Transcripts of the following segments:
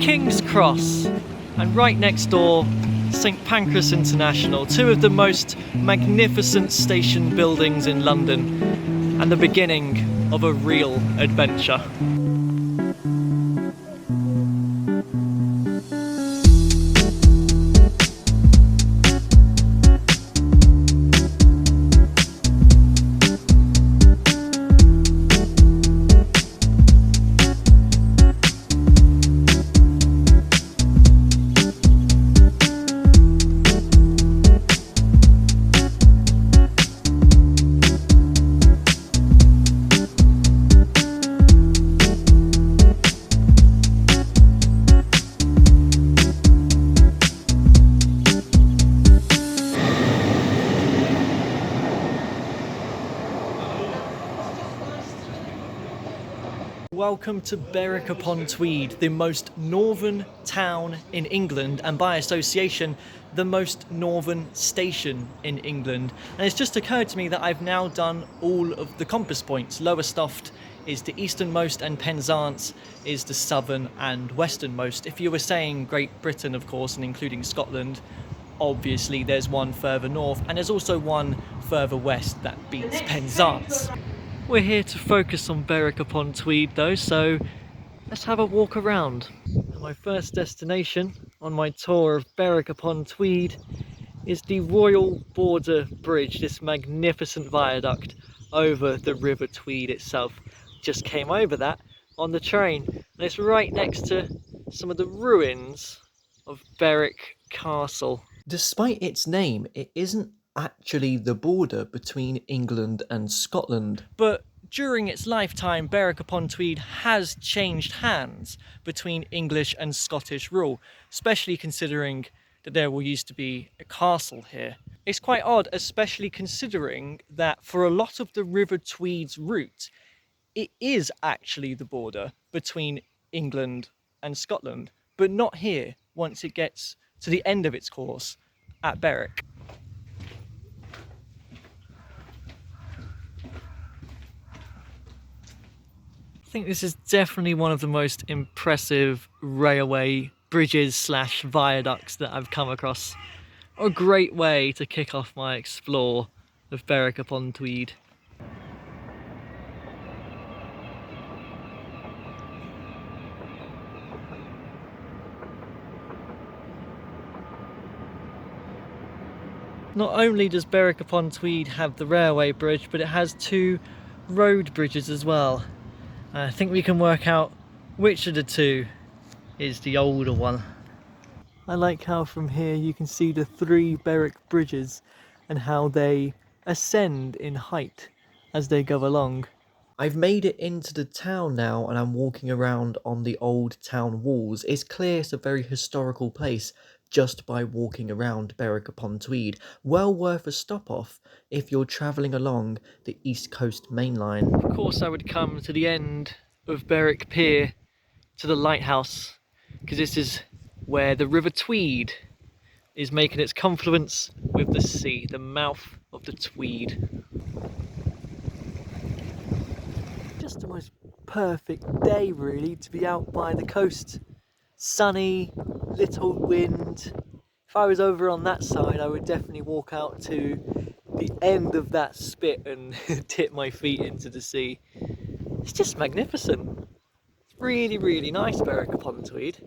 King's Cross, and right next door, St Pancras International, two of the most magnificent station buildings in London, and the beginning of a real adventure. Welcome to Berwick-upon-Tweed, the most northern town in England, and by association, the most northern station in England. And it's just occurred to me that I've now done all of the compass points. Lowestoft is the easternmost and Penzance is the southern and westernmost. If you were saying Great Britain, of course, and including Scotland, obviously there's one further north, and there's also one further west that beats Penzance. We're here to focus on Berwick-upon-Tweed though, so let's have a walk around. And my first destination on my tour of Berwick-upon-Tweed is the Royal Border Bridge, this magnificent viaduct over the River Tweed itself. Just came over that on the train, and it's right next to some of the ruins of Berwick Castle. Despite its name, it isn't actually the border between England and Scotland. But during its lifetime, Berwick-upon-Tweed has changed hands between English and Scottish rule, especially considering that there used to be a castle here. It's quite odd, especially considering that for a lot of the River Tweed's route, it is actually the border between England and Scotland, but not here once it gets to the end of its course at Berwick. I think this is definitely one of the most impressive railway bridges slash viaducts that I've come across. A great way to kick off my explore of Berwick-upon-Tweed. Not only does Berwick-upon-Tweed have the railway bridge, but it has two road bridges as well. I think we can work out which of the two is the older one. I like how from here you can see the three Berwick bridges and how they ascend in height as they go along. I've made it into the town now and I'm walking around on the old town walls. It's clear it's a very historical place just by walking around Berwick-upon-Tweed. Well worth a stop off if you're travelling along the East Coast Main Line. Of course I would come to the end of Berwick Pier to the lighthouse, because this is where the River Tweed is making its confluence with the sea, the mouth of the Tweed. Just the most perfect day really to be out by the coast. Sunny, little wind. If I was over on that side, I would definitely walk out to the end of that spit and tip my feet into the sea. It's just magnificent. It's really, really nice, Berwick-upon-Tweed.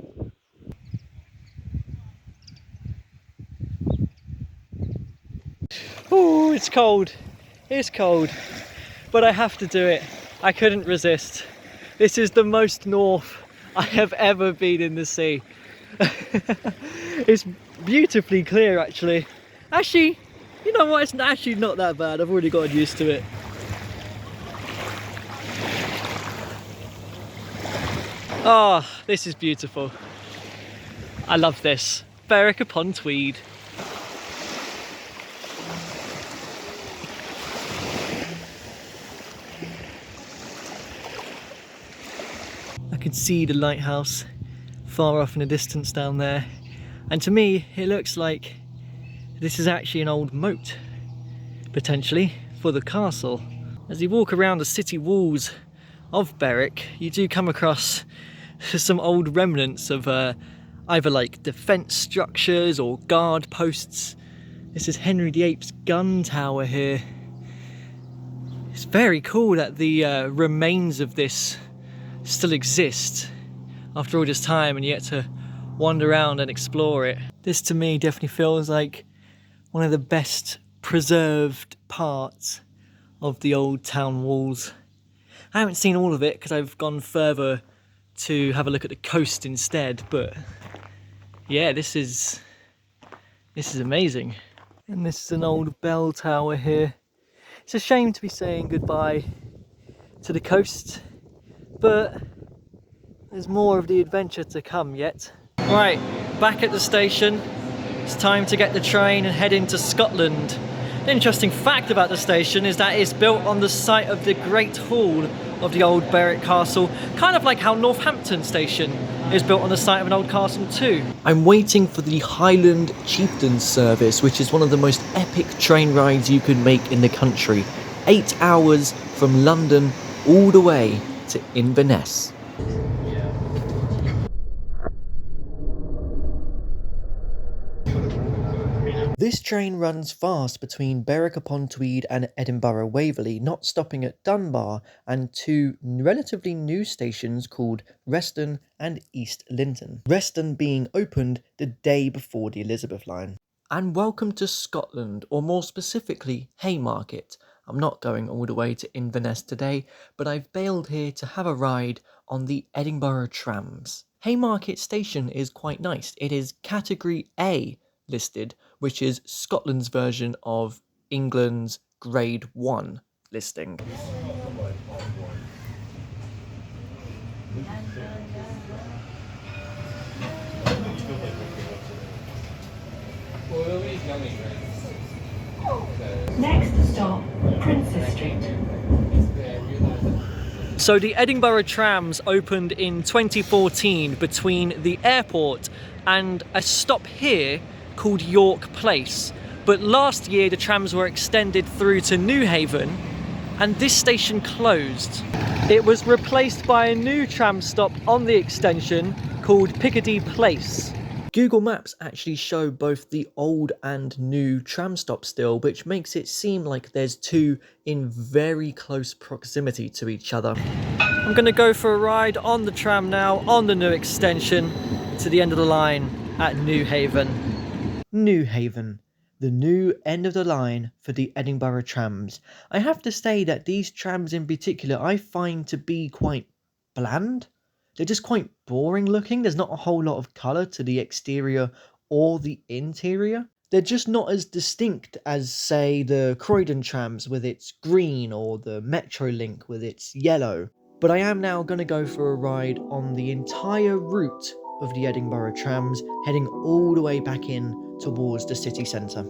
Oh, it's cold. It's cold. But I have to do it. I couldn't resist. This is the most north I have ever been in the sea. It's beautifully clear actually. Actually, you know what, it's actually not that bad. I've already gotten used to it. Oh, this is beautiful. I love this. Berwick-upon-Tweed. I can see the lighthouse far off in the distance down there, and to me it looks like this is actually an old moat, potentially, for the castle. As you walk around the city walls of Berwick, you do come across some old remnants of either like defence structures or guard posts. This is Henry VIII's gun tower here. It's very cool that the remains of this still exist after all this time, and you get to wander around and explore it. This to me definitely feels like one of the best preserved parts of the old town walls. I haven't seen all of it because I've gone further to have a look at the coast instead, but yeah, this is amazing. And this is an old bell tower here. It's a shame to be saying goodbye to the coast, but there's more of the adventure to come yet. Right, back at the station. It's time to get the train and head into Scotland. The interesting fact about the station is that it's built on the site of the Great Hall of the old Berwick Castle, kind of like how Northampton Station is built on the site of an old castle too. I'm waiting for the Highland Chieftains service, which is one of the most epic train rides you could make in the country. 8 hours from London all the way to Inverness. This train runs fast between Berwick-upon-Tweed and Edinburgh Waverley, not stopping at Dunbar and 2 relatively new stations called Reston and East Linton. Reston being opened the day before the Elizabeth line. And welcome to Scotland, or more specifically Haymarket. I'm not going all the way to Inverness today, but I've bailed here to have a ride on the Edinburgh Trams. Haymarket station is quite nice. It is category A listed, which is Scotland's version of England's grade 1 listing. Next stop, Princess Street. So the Edinburgh Trams opened in 2014 between the airport and a stop here called York Place, but last year the trams were extended through to Newhaven and this station closed. It was replaced by a new tram stop on the extension called Piccadilly Place. Google Maps actually show both the old and new tram stop still, which makes it seem like there's 2 in very close proximity to each other. I'm going to go for a ride on the tram now on the new extension to the end of the line at Newhaven. Newhaven, the new end of the line for the Edinburgh Trams. I have to say that these trams in particular I find to be quite bland. They're just quite boring looking. There's not a whole lot of colour to the exterior or the interior. They're just not as distinct as, say, the Croydon Trams with its green or the Metrolink with its yellow. But I am now going to go for a ride on the entire route of the Edinburgh Trams, heading all the way back in towards the city centre.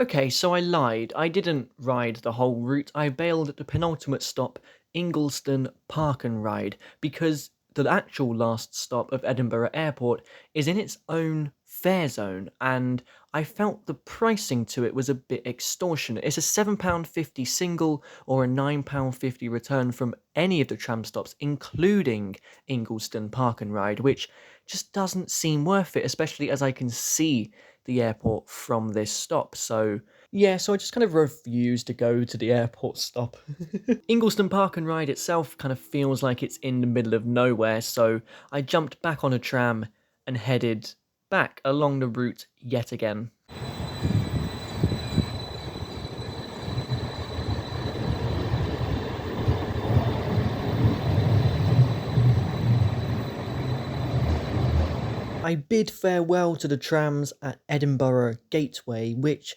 Okay, so I lied. I didn't ride the whole route. I bailed at the penultimate stop, Ingliston Park and Ride, because the actual last stop of Edinburgh Airport is in its own fare zone, and I felt the pricing to it was a bit extortionate. It's a £7.50 single or a £9.50 return from any of the tram stops, including Ingliston Park and Ride, which just doesn't seem worth it, especially as I can see the airport from this stop. So yeah, so I just kind of refused to go to the airport stop. Ingliston Park and Ride itself kind of feels like it's in the middle of nowhere, so I jumped back on a tram and headed back along the route yet again. I bid farewell to the trams at Edinburgh Gateway, which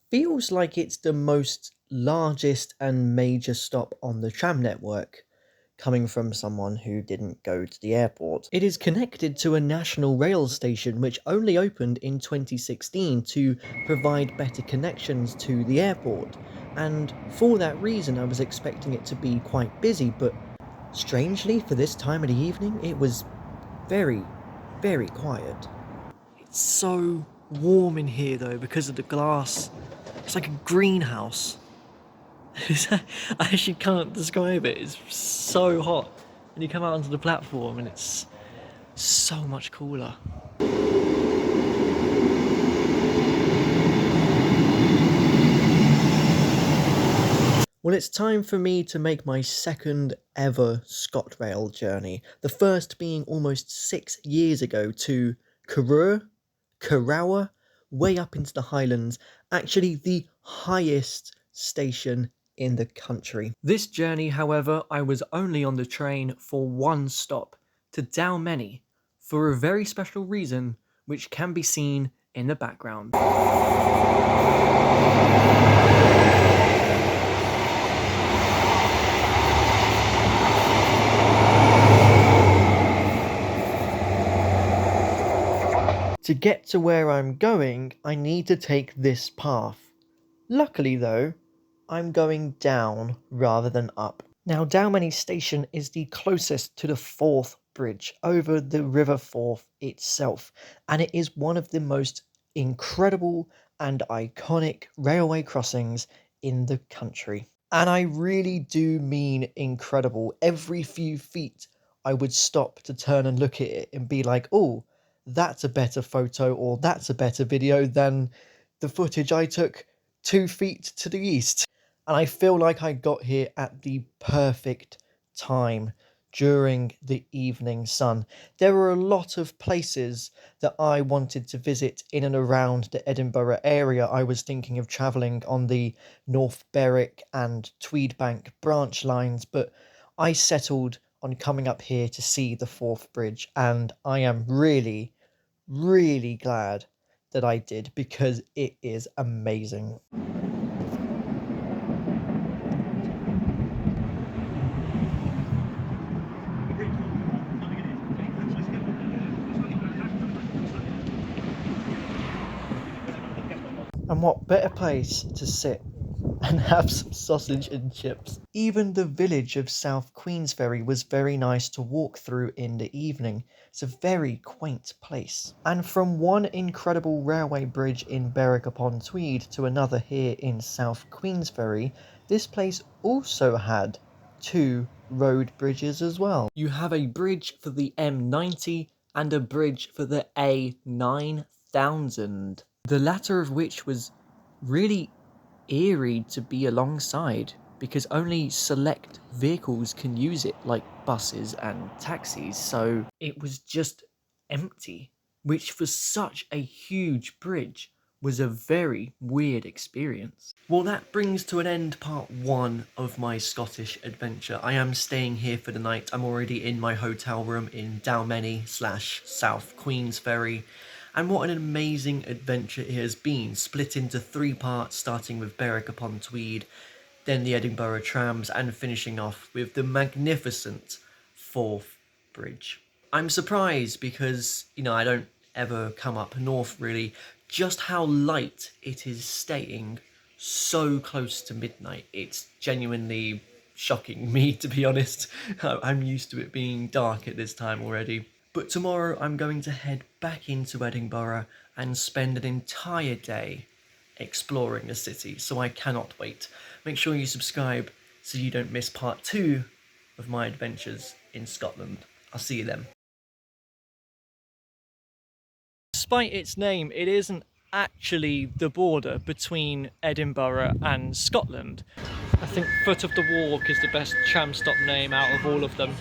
feels like it's the most largest and major stop on the tram network, coming from someone who didn't go to the airport. It is connected to a national rail station which only opened in 2016 to provide better connections to the airport, and for that reason I was expecting it to be quite busy, but strangely for this time of the evening it was very, very quiet. It's so warm in here though because of the glass. It's like a greenhouse. I actually can't describe it. It's so hot. And you come out onto the platform and it's so much cooler. Well, it's time for me to make my second ever ScotRail journey. The first being almost 6 years ago to Carawa, way up into the Highlands, actually the highest station in the country. This journey, however, I was only on the train for one stop, to Dalmeny, for a very special reason which can be seen in the background. To get to where I'm going, I need to take this path. Luckily though, I'm going down rather than up. Now, Dalmeny Station is the closest to the Forth Bridge over the River Forth itself, and it is one of the most incredible and iconic railway crossings in the country. And I really do mean incredible. Every few feet, I would stop to turn and look at it and be like, oh, that's a better photo or that's a better video than the footage I took 2 feet to the east. And I feel like I got here at the perfect time during the evening sun. There were a lot of places that I wanted to visit in and around the Edinburgh area. I was thinking of travelling on the North Berwick and Tweed Bank branch lines, but I settled on coming up here to see the Forth Bridge, and I am really, really glad that I did because it is amazing. And what better place to sit and have some sausage and chips. Even the village of South Queensferry was very nice to walk through in the evening. It's a very quaint place. And from one incredible railway bridge in Berwick-upon-Tweed to another here in South Queensferry, this place also had 2 road bridges as well. You have a bridge for the M90 and a bridge for the A9000. The latter of which was really eerie to be alongside because only select vehicles can use it, like buses and taxis, so it was just empty, which for such a huge bridge was a very weird experience. Well, that brings to an end part 1 of my Scottish adventure. I am staying here for the night. I'm already in my hotel room in Dalmeny/South Queensferry. And what an amazing adventure it has been, split into 3 parts, starting with Berwick-upon-Tweed, then the Edinburgh Trams, and finishing off with the magnificent Forth Bridge. I'm surprised because, I don't ever come up north really, just how light it is staying so close to midnight. It's genuinely shocking me, to be honest. I'm used to it being dark at this time already. But tomorrow I'm going to head back into Edinburgh and spend an entire day exploring the city, so I cannot wait. Make sure you subscribe so you don't miss part 2 of my adventures in Scotland. I'll see you then. Despite its name, it isn't actually the border between Edinburgh and Scotland. I think Foot of the Walk is the best tram stop name out of all of them.